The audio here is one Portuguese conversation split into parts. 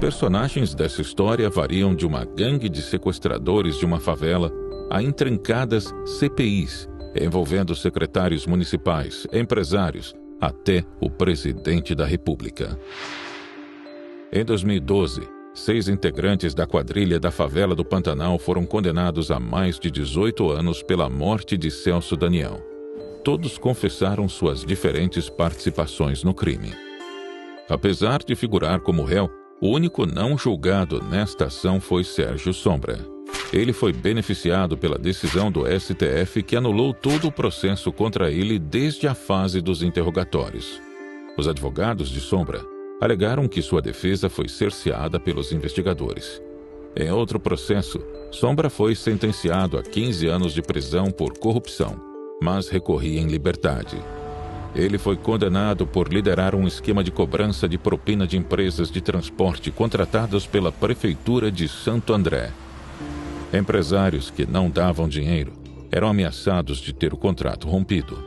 personagens dessa história variam de uma gangue de sequestradores de uma favela a intrincadas CPIs, envolvendo secretários municipais, empresários, até o presidente da República. Em 2012, 6 integrantes da quadrilha da favela do Pantanal foram condenados a mais de 18 anos pela morte de Celso Daniel. Todos confessaram suas diferentes participações no crime. Apesar de figurar como réu, o único não julgado nesta ação foi Sérgio Sombra. Ele foi beneficiado pela decisão do STF que anulou todo o processo contra ele desde a fase dos interrogatórios. Os advogados de Sombra alegaram que sua defesa foi cerceada pelos investigadores. Em outro processo, Sombra foi sentenciado a 15 anos de prisão por corrupção, mas recorria em liberdade. Ele foi condenado por liderar um esquema de cobrança de propina de empresas de transporte contratadas pela Prefeitura de Santo André. Empresários que não davam dinheiro eram ameaçados de ter o contrato rompido.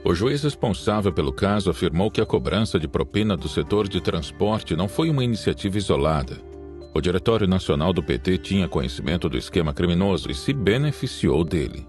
O juiz responsável pelo caso afirmou que a cobrança de propina do setor de transporte não foi uma iniciativa isolada. O Diretório Nacional do PT tinha conhecimento do esquema criminoso e se beneficiou dele.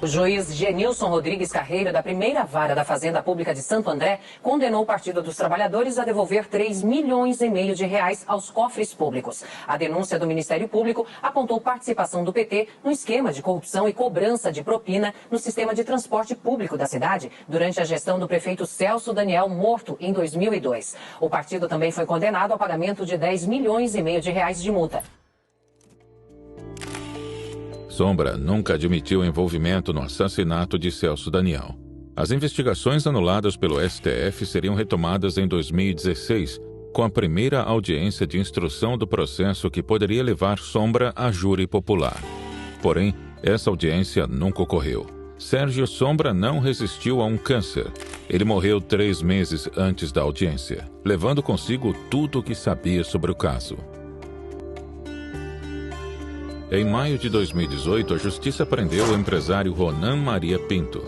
O juiz Genilson Rodrigues Carreira, da primeira vara da Fazenda Pública de Santo André, condenou o Partido dos Trabalhadores a devolver 3,5 milhões de reais aos cofres públicos. A denúncia do Ministério Público apontou participação do PT no esquema de corrupção e cobrança de propina no sistema de transporte público da cidade durante a gestão do prefeito Celso Daniel, morto em 2002. O partido também foi condenado ao pagamento de 10,5 milhões de reais de multa. Sombra nunca admitiu envolvimento no assassinato de Celso Daniel. As investigações anuladas pelo STF seriam retomadas em 2016, com a primeira audiência de instrução do processo que poderia levar Sombra a júri popular. Porém, essa audiência nunca ocorreu. Sérgio Sombra não resistiu a um câncer. Ele morreu 3 meses antes da audiência, levando consigo tudo o que sabia sobre o caso. Em maio de 2018, a Justiça prendeu o empresário Ronan Maria Pinto.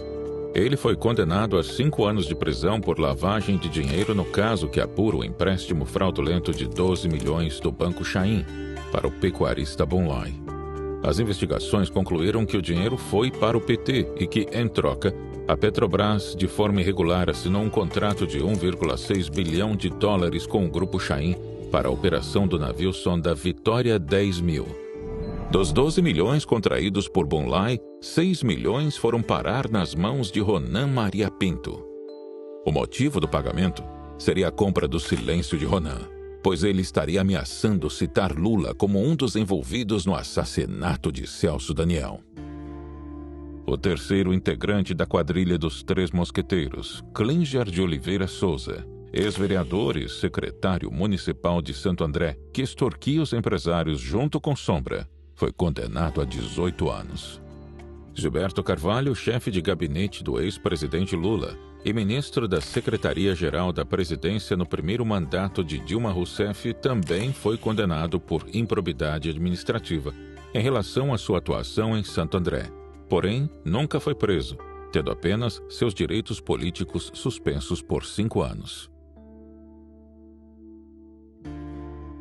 Ele foi condenado a 5 anos de prisão por lavagem de dinheiro no caso que apura o empréstimo fraudulento de 12 milhões do Banco Chain para o pecuarista Bonlai. As investigações concluíram que o dinheiro foi para o PT e que, em troca, a Petrobras, de forma irregular, assinou um contrato de 1,6 bilhão de dólares com o Grupo Chain para a operação do navio sonda Vitória 10.000. Dos 12 milhões contraídos por Bonlai, 6 milhões foram parar nas mãos de Ronan Maria Pinto. O motivo do pagamento seria a compra do silêncio de Ronan, pois ele estaria ameaçando citar Lula como um dos envolvidos no assassinato de Celso Daniel. O terceiro integrante da quadrilha dos Três Mosqueteiros, Clínger de Oliveira Souza, ex-vereador e secretário municipal de Santo André, que extorquia os empresários junto com Sombra, foi condenado a 18 anos. Gilberto Carvalho, chefe de gabinete do ex-presidente Lula e ministro da Secretaria-Geral da Presidência no primeiro mandato de Dilma Rousseff, também foi condenado por improbidade administrativa em relação à sua atuação em Santo André. Porém, nunca foi preso, tendo apenas seus direitos políticos suspensos por 5 anos.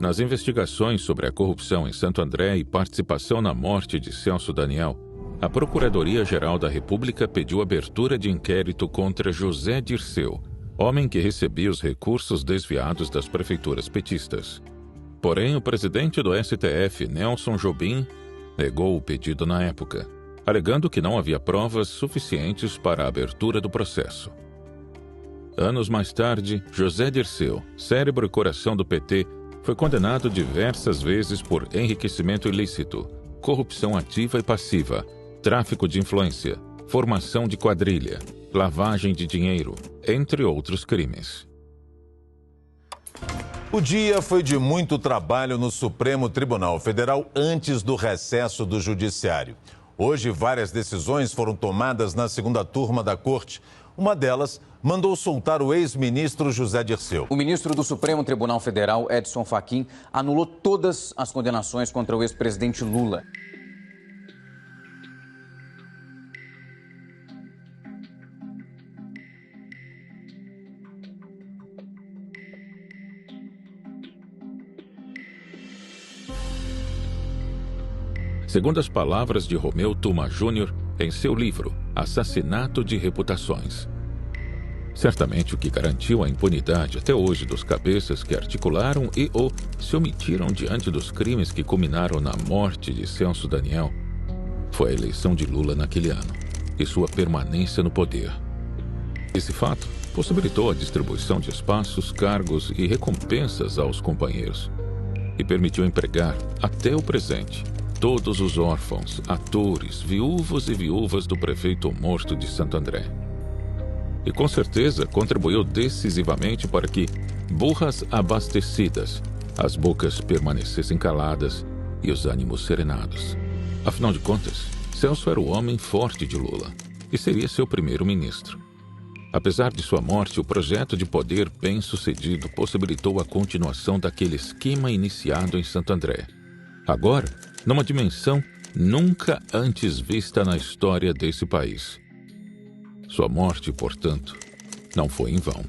Nas investigações sobre a corrupção em Santo André e participação na morte de Celso Daniel, a Procuradoria-Geral da República pediu abertura de inquérito contra José Dirceu, homem que recebia os recursos desviados das prefeituras petistas. Porém, o presidente do STF, Nelson Jobim, negou o pedido na época, alegando que não havia provas suficientes para a abertura do processo. Anos mais tarde, José Dirceu, cérebro e coração do PT, foi condenado diversas vezes por enriquecimento ilícito, corrupção ativa e passiva, tráfico de influência, formação de quadrilha, lavagem de dinheiro, entre outros crimes. O dia foi de muito trabalho no Supremo Tribunal Federal antes do recesso do Judiciário. Hoje, várias decisões foram tomadas na segunda turma da Corte. Uma delas mandou soltar o ex-ministro José Dirceu. O ministro do Supremo Tribunal Federal, Edson Fachin, anulou todas as condenações contra o ex-presidente Lula. segundo as palavras de Romeu Tuma Jr. em seu livro Assassinato de Reputações. Certamente o que garantiu a impunidade até hoje dos cabeças que articularam e ou se omitiram diante dos crimes que culminaram na morte de Celso Daniel foi a eleição de Lula naquele ano e sua permanência no poder. Esse fato possibilitou a distribuição de espaços, cargos e recompensas aos companheiros e permitiu empregar, até o presente, todos os órfãos, atores, viúvos e viúvas do prefeito morto de Santo André. E com certeza contribuiu decisivamente para que, burras abastecidas, as bocas permanecessem caladas e os ânimos serenados. Afinal de contas, Celso era o homem forte de Lula e seria seu primeiro-ministro. Apesar de sua morte, o projeto de poder bem-sucedido possibilitou a continuação daquele esquema iniciado em Santo André. Agora, numa dimensão nunca antes vista na história desse país. Sua morte, portanto, não foi em vão.